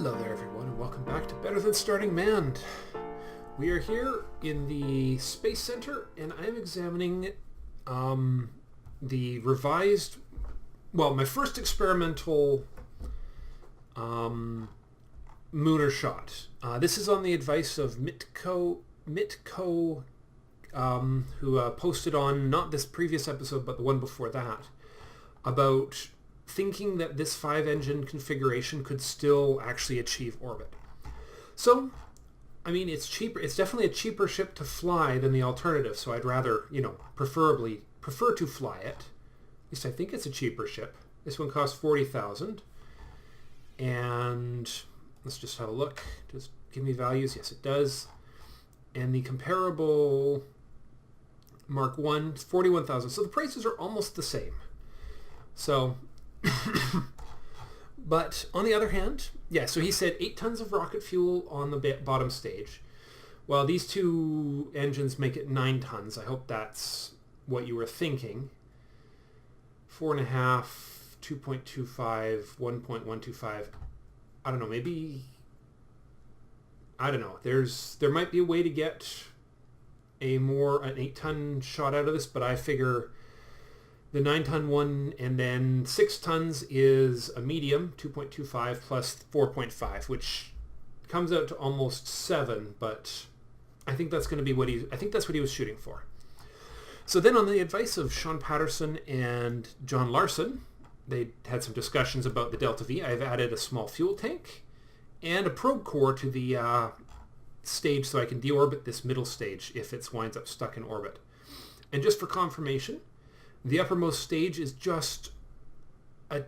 Hello there everyone and welcome back to Better Than Starting Manned. We are here in the Space Center and I'm examining the revised, my first experimental Munar shot. This is on the advice of Mitko, who posted on not this previous episode but the one before that about thinking that this 5-engine configuration could still actually achieve orbit. So, I mean, it's cheaper. It's definitely a cheaper ship to fly than the alternative, so I'd rather, prefer to fly it. At least I think it's a cheaper ship. This one costs $40,000. And let's just have a look. Just give me values. Yes, it does. And the comparable Mark 1, $41,000. So the prices are almost the same. So, but on the other hand, so he said 8 tons of rocket fuel on the bottom stage. Well, these two engines make it 9 tons. I hope that's what you were thinking. 4.5, 2.25, 1.125. I don't know, maybe, I don't know. There might be a way to get an 8-ton shot out of this, but I figure the 9-ton one and then 6 tons is a medium, 2.25 plus 4.5, which comes out to almost 7, but I think that's going to be what he was shooting for. So then on the advice of Sean Patterson and John Larson, they had some discussions about the Delta V. I've added a small fuel tank and a probe core to the stage so I can deorbit this middle stage if it winds up stuck in orbit. And just for confirmation, the uppermost stage is just I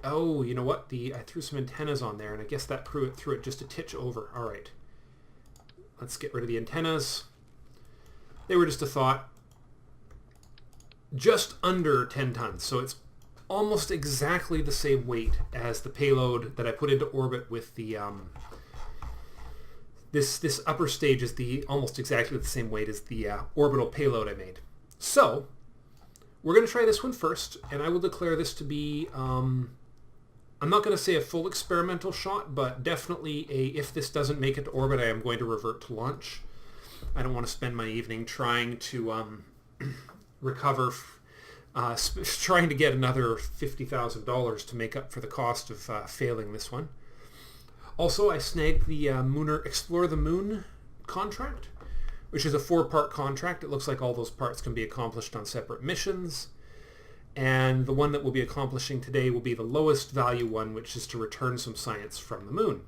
threw some antennas on there, and I guess that threw it just a titch over. All right. Let's get rid of the antennas. They were just a thought. Just under 10 tons, so it's almost exactly the same weight as the payload that I put into orbit with the this upper stage is almost exactly the same weight as the orbital payload I made. So we're going to try this one first, and I will declare this to be, I'm not going to say a full experimental shot, but definitely if this doesn't make it to orbit, I am going to revert to launch. I don't want to spend my evening trying to recover, trying to get another $50,000 to make up for the cost of failing this one. Also, I snagged the Munar Explore the Moon contract, which is a 4-part contract. It looks like all those parts can be accomplished on separate missions. And the one that we'll be accomplishing today will be the lowest value one, which is to return some science from the moon.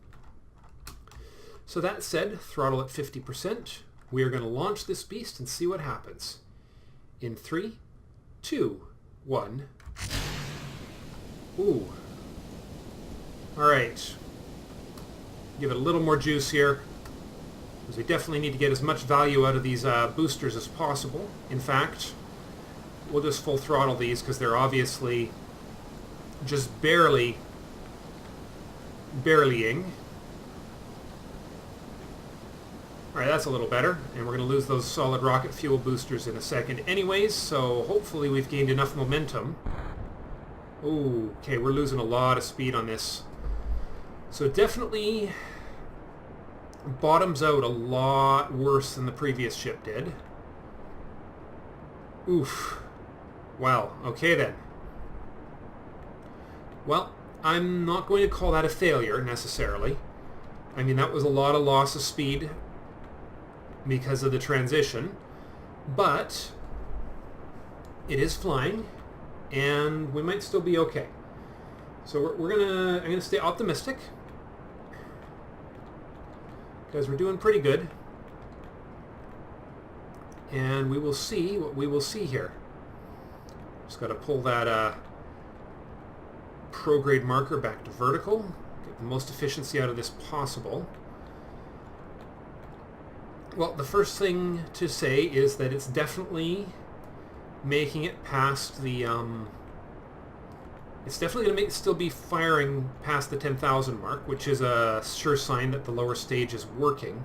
So that said, throttle at 50%. We are going to launch this beast and see what happens. In 3, 2, 1. Ooh. All right. Give it a little more juice here, because we definitely need to get as much value out of these boosters as possible. In fact, we'll just full throttle these because they're obviously just barelying. Alright, that's a little better, and we're going to lose those solid rocket fuel boosters in a second anyways, so hopefully we've gained enough momentum. Ooh, okay, we're losing a lot of speed on this. So definitely bottoms out a lot worse than the previous ship did. Oof. Wow. Okay then. Well, I'm not going to call that a failure necessarily. I mean, that was a lot of loss of speed because of the transition, but it is flying and we might still be okay. So I'm gonna stay optimistic, because we're doing pretty good, and we will see what we will see here. Just got to pull that prograde marker back to vertical, get the most efficiency out of this possible. Well, the first thing to say is that it's definitely making it past the it's definitely going to still be firing past the 10,000 mark, which is a sure sign that the lower stage is working.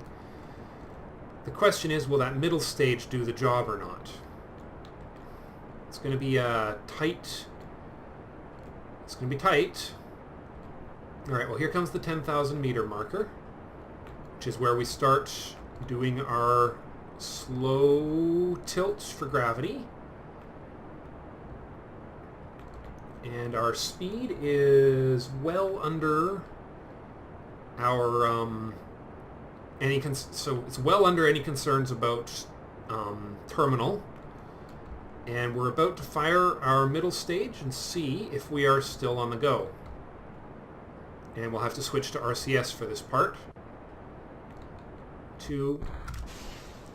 The question is, will that middle stage do the job or not? It's going to be tight. It's going to be tight. All right, well, here comes the 10,000 meter marker, which is where we start doing our slow tilt for gravity. And our speed is well under our so it's well under any concerns about terminal. And we're about to fire our middle stage and see if we are still on the go. And we'll have to switch to RCS for this part. 2.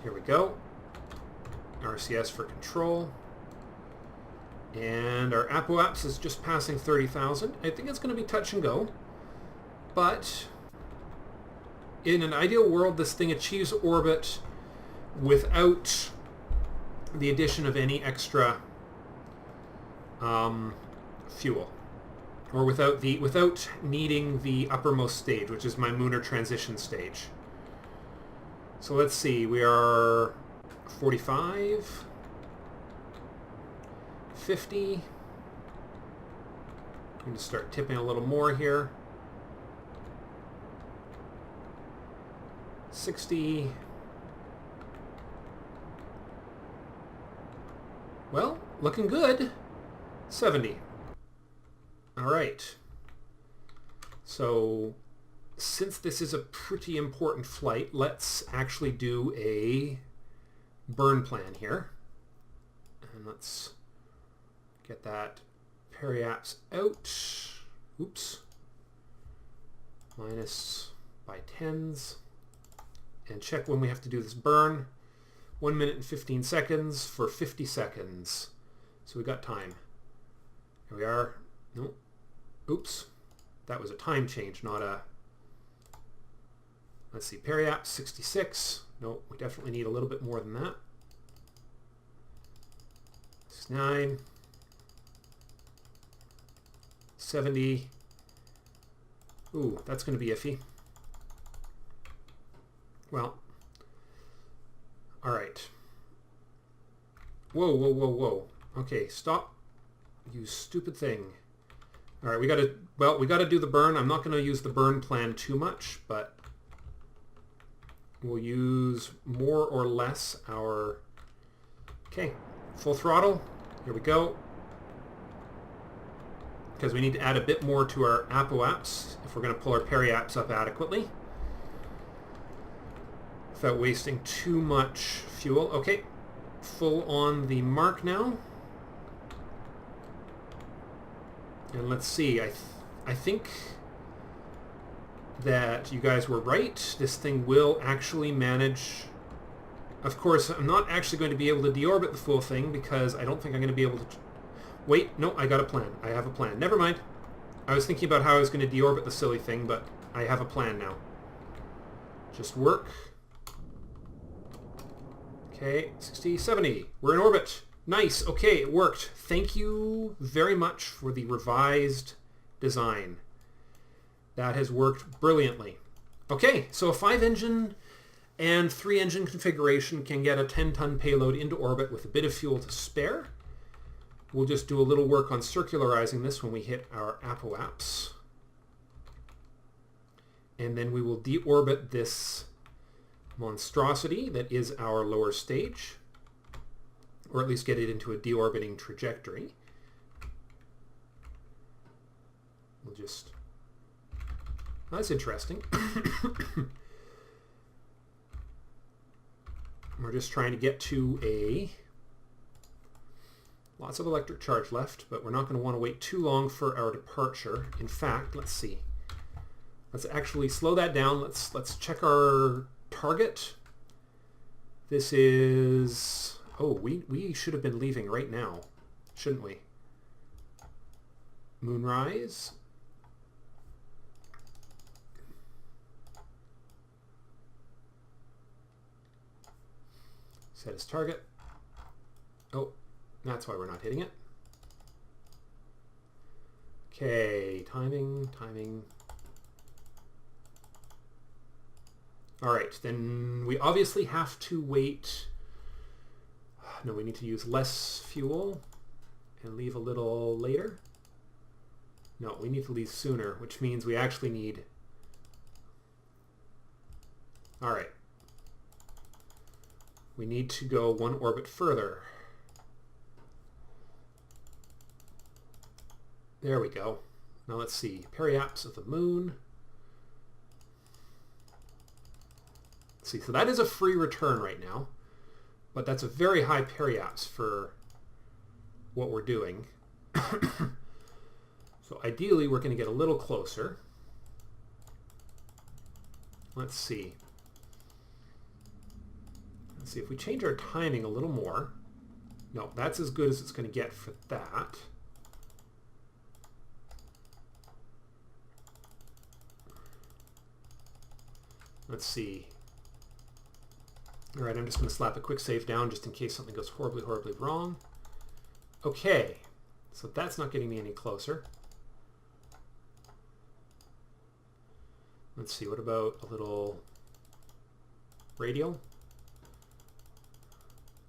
Here we go. RCS for control. And our apoapse is just passing 30,000. I think it's going to be touch and go. But in an ideal world, this thing achieves orbit without the addition of any extra fuel, or without needing the uppermost stage, which is my Munar transition stage. So let's see, we are 45, 50. I'm going to start tipping a little more here. 60. Well, looking good. 70. All right. So, since this is a pretty important flight, let's actually do a burn plan here. And let's get that periapse out. Oops. Minus by tens. And check when we have to do this burn. 1 minute and 15 seconds for 50 seconds. So we got time. Here we are. Nope. Oops. That was a time change, not a... Let's see. Periapse 66. Nope. We definitely need a little bit more than that. 69. 70. Ooh, that's going to be iffy. Well... All right. Whoa, whoa, whoa, whoa. Okay, stop. You stupid thing. All right, we got to do the burn. I'm not going to use the burn plan too much, but we'll use more or less our... Okay, full throttle. Here we go. Because we need to add a bit more to our apoapse if we're going to pull our periapse up adequately, without wasting too much fuel. Okay, full on the mark now. And let's see, I think that you guys were right. This thing will actually manage... Of course, I'm not actually going to be able to deorbit the full thing because I don't think I'm going to be able to... Wait, no, I got a plan. I have a plan. Never mind. I was thinking about how I was going to deorbit the silly thing, but I have a plan now. Just work. Okay, 60, 70. We're in orbit. Nice. Okay, it worked. Thank you very much for the revised design. That has worked brilliantly. Okay, so a 5-engine and 3-engine configuration can get a 10-ton payload into orbit with a bit of fuel to spare. We'll just do a little work on circularizing this when we hit our apoapse. And then we will deorbit this monstrosity that is our lower stage, or at least get it into a deorbiting trajectory. We'll just... That's interesting. We're just trying to get to a... Lots of electric charge left, but we're not going to want to wait too long for our departure. In fact, let's see. Let's actually slow that down. Let's check our target. This is... Oh, we should have been leaving right now, shouldn't we? Moonrise. Set as target. Oh, that's why we're not hitting it. Okay, timing. All right, then we obviously have to wait. No, we need to use less fuel and leave a little later. No, we need to leave sooner, which means we actually need... All right. We need to go one orbit further. There we go. Now let's see. Periapse of the moon. Let's see. So that is a free return right now, but that's a very high periapse for what we're doing. So ideally, we're going to get a little closer. Let's see. Let's see if we change our timing a little more. No, that's as good as it's going to get for that. Let's see. All right, I'm just going to slap a quick save down just in case something goes horribly, horribly wrong. Okay, so that's not getting me any closer. Let's see, what about a little radio?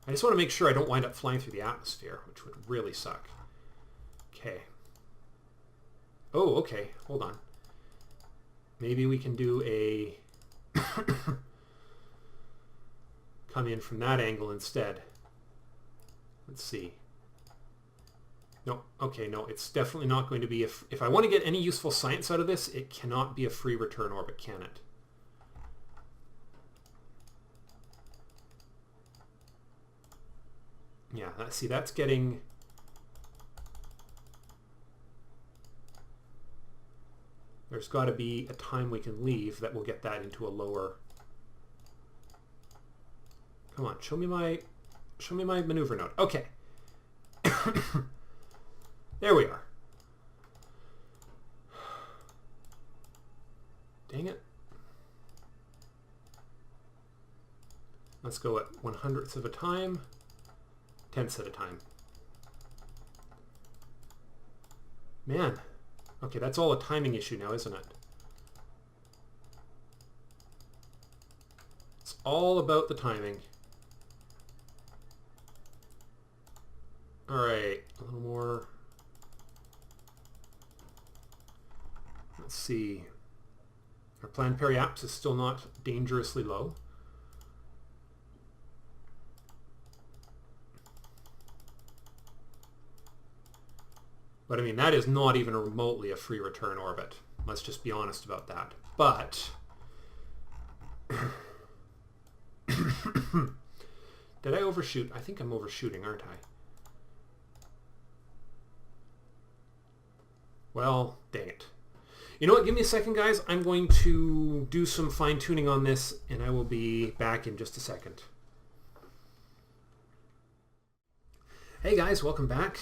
I just want to make sure I don't wind up flying through the atmosphere, which would really suck. Okay. Oh, okay, hold on. Maybe we can do a... come in from that angle instead. Let's see. No, okay, no, it's definitely not going to be... If I want to get any useful science out of this, it cannot be a free return orbit, can it? Yeah, see, that's getting... There's got to be a time we can leave that will get that into a lower... Come on, show me my maneuver node. Okay. There we are. Dang it. Let's go at 1/100ths of a time, 10ths at a time. Man. Okay, that's all a timing issue now, isn't it? It's all about the timing. All right, a little more. Let's see. Our planned periapse is still not dangerously low. But I mean, that is not even remotely a free return orbit. Let's just be honest about that. But did I overshoot? I think I'm overshooting, aren't I? Well, dang it. You know what? Give me a second, guys. I'm going to do some fine-tuning on this, and I will be back in just a second. Hey, guys. Welcome back.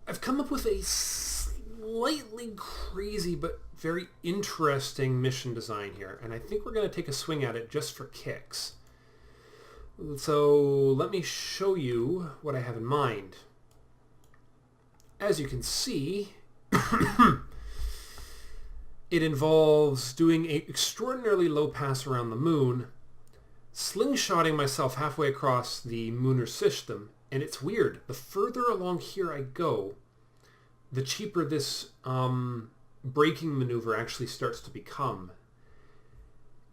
I've come up with a slightly crazy but very interesting mission design here, and I think we're going to take a swing at it just for kicks. So let me show you what I have in mind. As you can see, it involves doing an extraordinarily low pass around the moon, slingshotting myself halfway across the Munar system, and it's weird. The further along here I go, the cheaper this braking maneuver actually starts to become.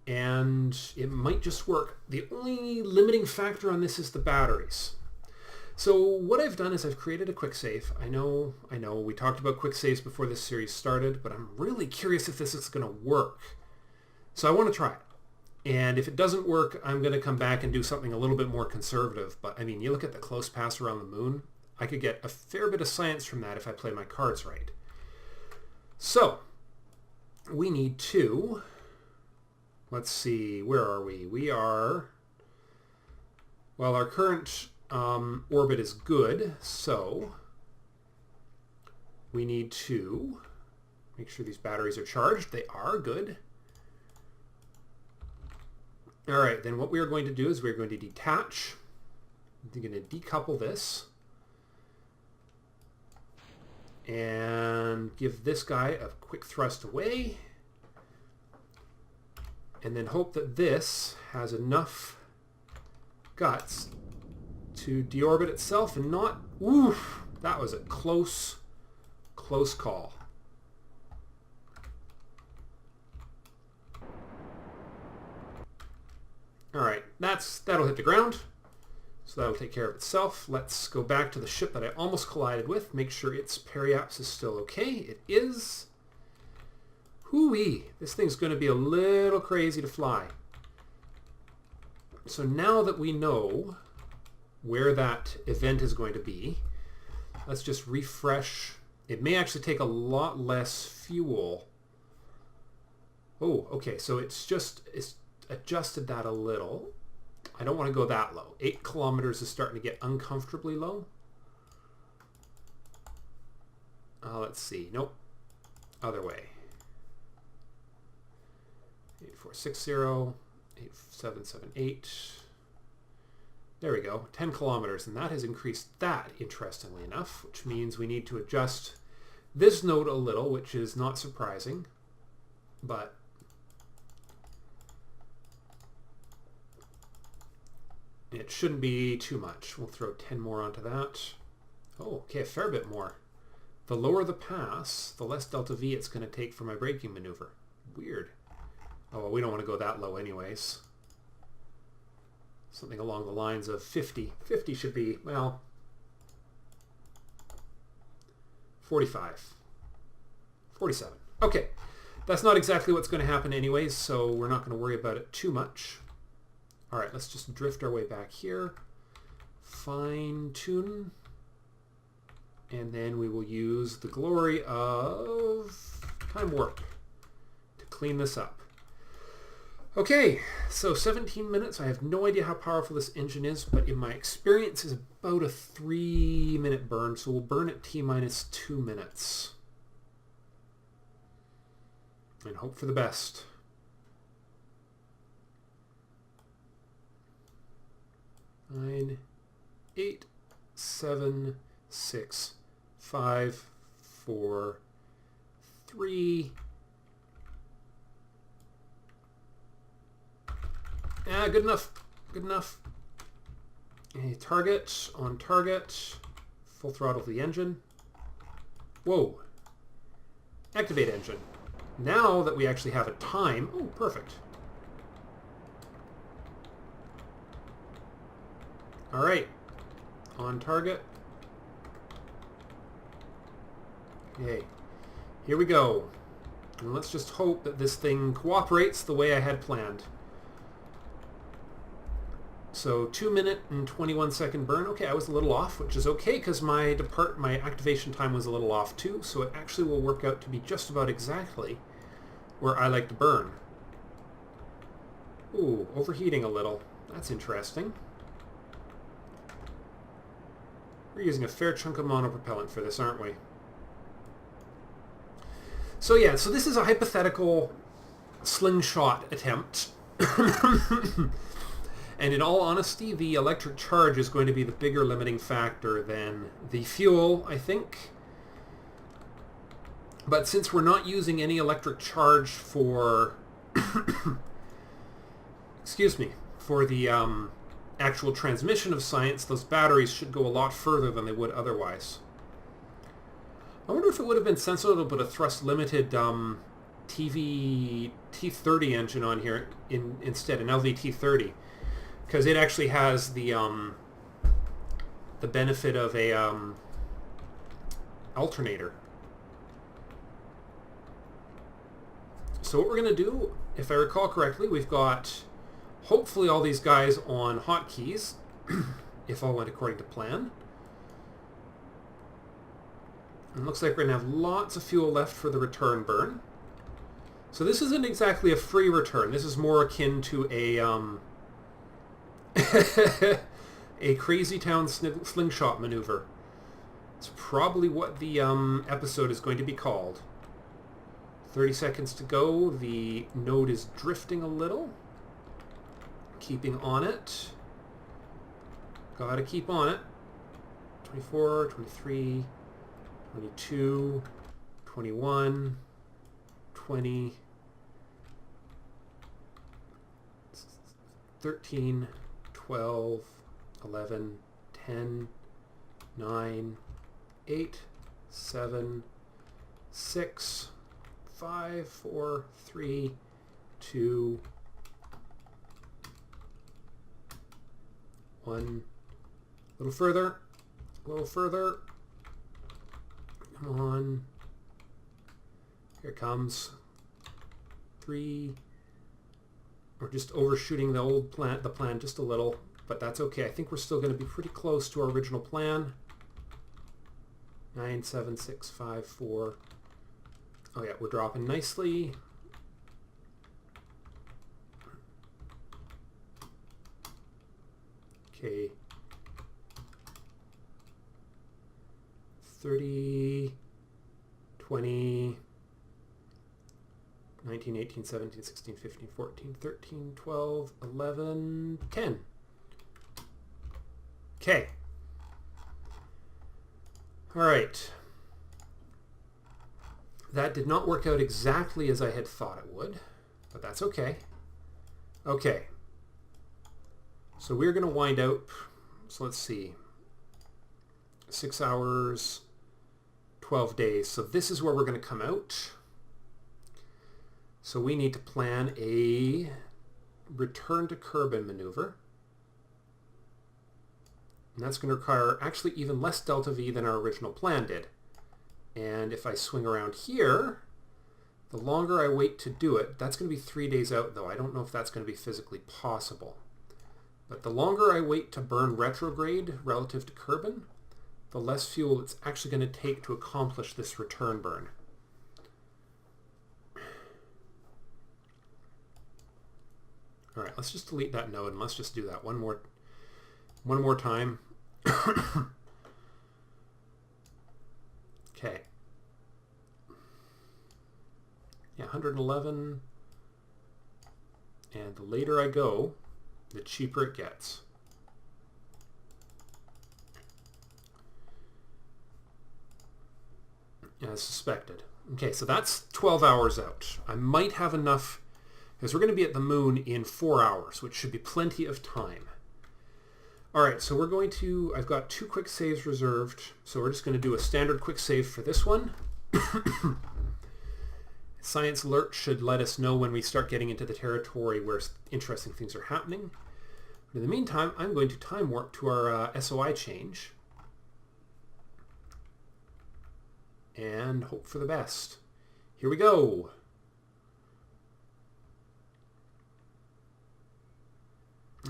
And it might just work. The only limiting factor on this is the batteries. So what I've done is I've created a quick save. I know, we talked about quick saves before this series started, but I'm really curious if this is going to work. So I want to try it. And if it doesn't work, I'm going to come back and do something a little bit more conservative. But I mean, you look at the close pass around the moon, I could get a fair bit of science from that if I play my cards right. So we need to, let's see, where are we? We are, well, our current orbit is good, so we need to make sure these batteries are charged. They are good. All right, then what we are going to do is we're going to detach. I'm going to decouple this and give this guy a quick thrust away, and then hope that this has enough guts to deorbit itself and not... Oof! That was a close call. that'll hit the ground. So that'll take care of itself. Let's go back to the ship that I almost collided with. Make sure its periaps is still okay. It is. Hoo-wee. This thing's going to be a little crazy to fly. So now that we know where that event is going to be, let's just refresh. It may actually take a lot less fuel. Oh, okay. So it's adjusted that a little. I don't want to go that low. 8 kilometers is starting to get uncomfortably low. Let's see. Nope. Other way. 8460, 8778. There we go. 10 kilometers. And that has increased that, interestingly enough, which means we need to adjust this node a little, which is not surprising. But it shouldn't be too much. We'll throw 10 more onto that. Oh, okay, a fair bit more. The lower the pass, the less delta V it's going to take for my braking maneuver. Weird. Oh, well, we don't want to go that low anyways. Something along the lines of 50. 50 should be, well, 45. 47. Okay. That's not exactly what's going to happen anyways, so we're not going to worry about it too much. All right, let's just drift our way back here, fine tune, and then we will use the glory of time warp to clean this up. Okay, so 17 minutes. I have no idea how powerful this engine is, but in my experience is about a 3-minute burn, so we'll burn at T-minus 2 minutes. And hope for the best. 9, 8, 7, 6, 5, 4, 3. Good enough. Good enough. A target on target. Full throttle the engine. Whoa. Activate engine. Now that we actually have a time. Oh, perfect. All right, on target. Okay, here we go. And let's just hope that this thing cooperates the way I had planned. So 2-minute and 21-second burn. Okay, I was a little off, which is okay because my activation time was a little off too. So it actually will work out to be just about exactly where I like to burn. Ooh, overheating a little. That's interesting. We're using a fair chunk of monopropellant for this, aren't we? So yeah, so this is a hypothetical slingshot attempt. And in all honesty, the electric charge is going to be the bigger limiting factor than the fuel, I think. But since we're not using any electric charge for... excuse me, for the actual transmission of science, those batteries should go a lot further than they would otherwise. I wonder if it would have been sensible to put a thrust-limited TV T30 engine on here instead, an LVT30, because it actually has the benefit of a alternator. So what we're going to do, if I recall correctly, we've got hopefully all these guys on hotkeys, if all went according to plan. It looks like we're going to have lots of fuel left for the return burn. So this isn't exactly a free return. This is more akin to a a crazy town slingshot maneuver. It's probably what the episode is going to be called. 30 seconds to go. The node is drifting a little. Keeping on it. Gotta keep on it. 24, 23, 22, 21, 20, 13, 12, 11, 10, 9, 8, 7, 6, 5, 4, 3, 2, One. A little further. A little further. Come on. Here it comes. 3. We're just overshooting the plan just a little, but that's okay. I think we're still going to be pretty close to our original plan. 9, 7, 6, 5, 4. Oh yeah, we're dropping nicely. Okay. 30, 20, 19, 18, 17, 16, 15, 14, 13, 12, 11, 10. Okay. All right. That did not work out exactly as I had thought it would, but that's okay. Okay. So we're going to wind out, so let's see, 6 hours, 12 days. So this is where we're going to come out. So we need to plan a return to Kerbal maneuver. And that's going to require actually even less delta V than our original plan did. And if I swing around here, the longer I wait to do it, that's going to be 3 days out though. I don't know if that's going to be physically possible. But the longer I wait to burn retrograde relative to Kerbal, the less fuel it's actually going to take to accomplish this return burn. All right, let's just delete that node and let's just do that one more time. Okay. Yeah, 111. And the later I go, the cheaper it gets. As suspected. Okay, so that's 12 hours out. I might have enough, because we're going to be at the moon in 4 hours, which should be plenty of time. All right, so we're going to, I've got 2 quick saves reserved, so we're just going to do a standard quick save for this one. Science alert should let us know when we start getting into the territory where interesting things are happening. In the meantime, I'm going to time warp to our SOI change and hope for the best. Here we go.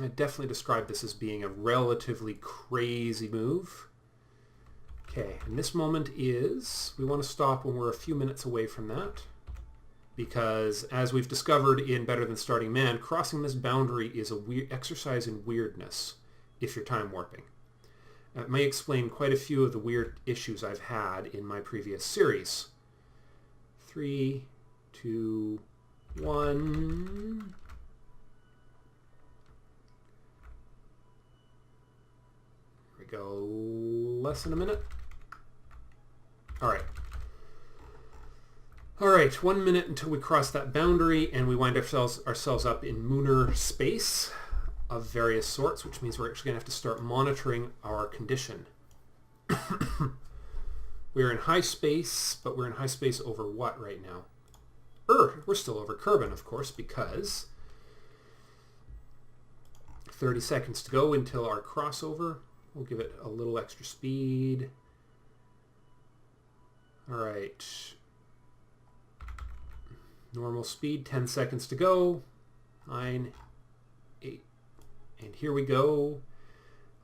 I definitely describe this as being a relatively crazy move. Okay, and this moment is, we want to stop when we're a few minutes away from that, because as we've discovered in Better Than Starting Man, crossing this boundary is a weird exercise in weirdness if you're time warping. It may explain quite a few of the weird issues I've had in my previous series. 3, 2, 1... Go less than a minute. All right, 1 minute until we cross that boundary and we wind ourselves up in Munar space of various sorts, which means we're actually going to have to start monitoring our condition. We're in high space, but we're in high space over what right now? We're still over Kerbal, of course, because 30 seconds to go until our crossover. We'll give it a little extra speed. All right. Normal speed, 10 seconds to go. 9, 8, and here we go.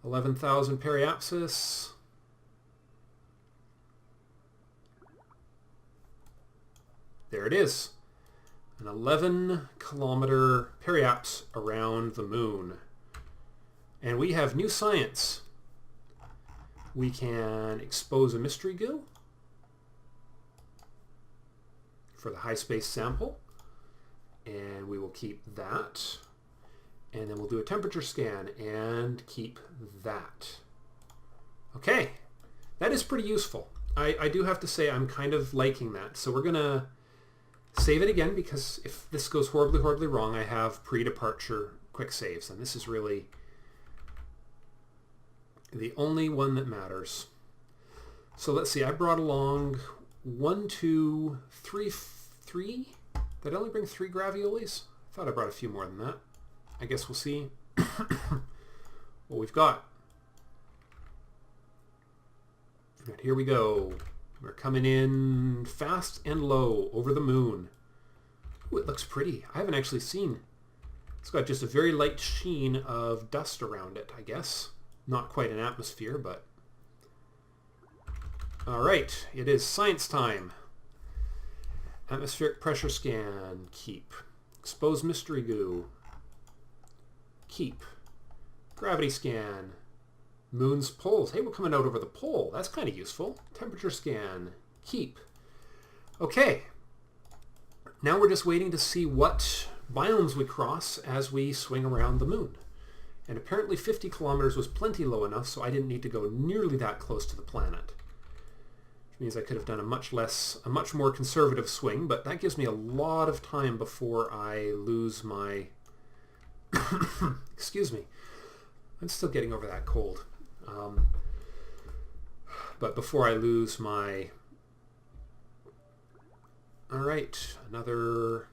11,000 periapsis. There it is. An 11-kilometer periaps around the moon. And we have new science. We can expose a mystery goo for the high space sample, and we will keep that, and then we'll do a temperature scan and keep that. Okay, that is pretty useful. I do have to say I'm kind of liking that. So we're gonna save it again, because if this goes horribly, horribly wrong, I have pre-departure quick saves, and this is really the only one that matters. So let's see, I brought along 1, 2, 3. Did I only bring 3 graviolis? I thought I brought a few more than that. I guess we'll see. what we've got. And here we go. We're coming in fast and low over the moon. Ooh, it looks pretty. I haven't actually seen. It's got just a very light sheen of dust around it, I guess. Not quite an atmosphere, but... All right, it is science time. Atmospheric pressure scan. Keep. Expose mystery goo. Keep. Gravity scan. Moon's poles. Hey, we're coming out over the pole. That's kind of useful. Temperature scan. Keep. Okay. Now we're just waiting to see what biomes we cross as we swing around the moon. And apparently 50 kilometers was plenty low enough, so I didn't need to go nearly that close to the planet. Which means I could have done a much more conservative swing, but that gives me a lot of time before I lose my... Excuse me. I'm still getting over that cold. But before I lose my... All right, another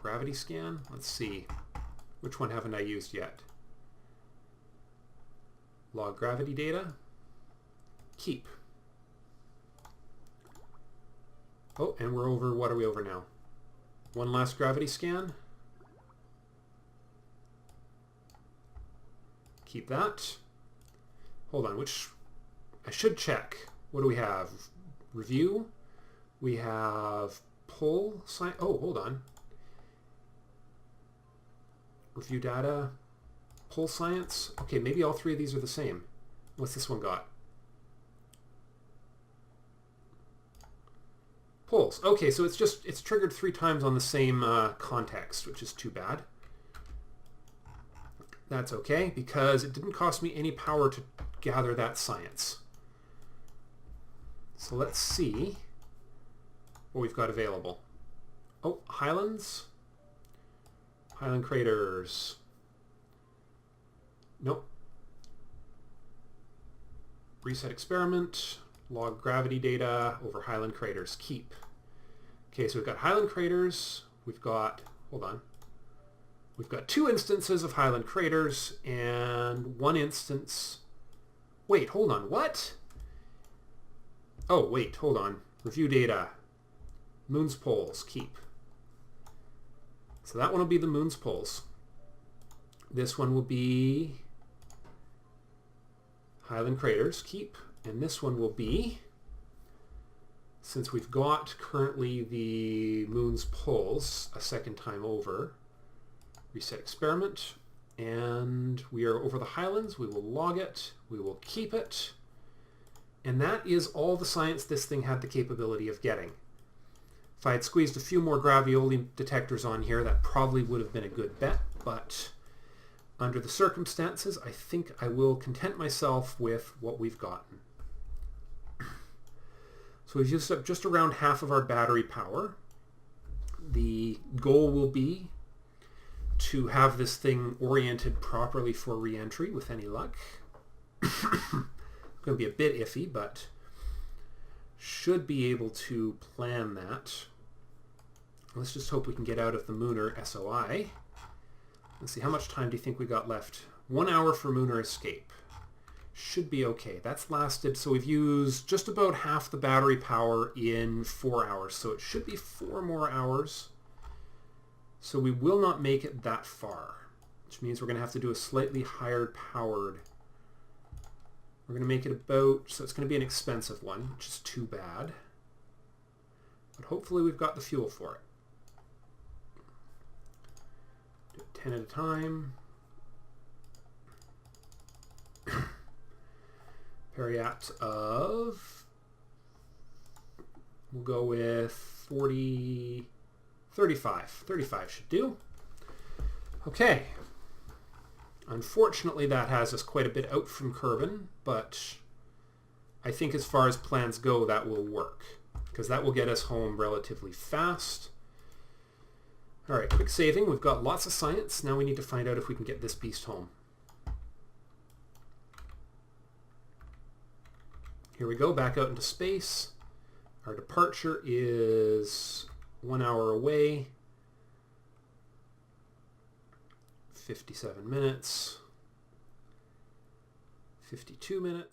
gravity scan. Let's see. Which one haven't I used yet? Log gravity data. Keep. Oh, and we're over, what are we over now? One last gravity scan. Keep that. Hold on, which... I should check. What do we have? Review. We have pull. Oh, hold on. Review data. Pull science. Okay, maybe all three of these are the same. What's this one got? Pulls. Okay, so it's triggered 3 times on the same context, which is too bad. That's okay, because it didn't cost me any power to gather that science. So let's see what we've got available. Oh, Highlands. Highland craters. Nope. Reset experiment. Log gravity data over Highland craters. Keep. Okay, so we've got Highland craters. We've got... Hold on. We've got 2 instances of Highland craters and 1 instance... Wait, hold on. What? Oh, wait, hold on. Review data. Moon's poles. Keep. So that one will be the moon's poles. This one will be Highland craters. Keep. And this one will be, since we've got currently the moon's poles a second time over, reset experiment, and we are over the Highlands. We will log it. We will keep it. And that is all the science this thing had the capability of getting. If I had squeezed a few more gravioli detectors on here, that probably would have been a good bet, but under the circumstances, I think I will content myself with what we've gotten. So we've used up just around half of our battery power. The goal will be to have this thing oriented properly for reentry with any luck. Going to be a bit iffy, but should be able to plan that. Let's just hope we can get out of the Munar SOI. Let's see, how much time do you think we got left? 1 hour for Munar escape. Should be okay. That's lasted, so we've used just about half the battery power in 4 hours, so it should be 4 more hours. So we will not make it that far, which means we're going to have to do a slightly higher powered. We're going to make it about, so it's going to be an expensive one, which is too bad. But hopefully we've got the fuel for it. Do it 10 at a time. Periapt of, we'll go with 40, 35. 35 should do. Okay. Unfortunately, that has us quite a bit out from Kerbal, but I think as far as plans go, that will work, because that will get us home relatively fast. All right, quick saving. We've got lots of science. Now we need to find out if we can get this beast home. Here we go, back out into space. Our departure is 1 hour away. 57 minutes. 52 minutes.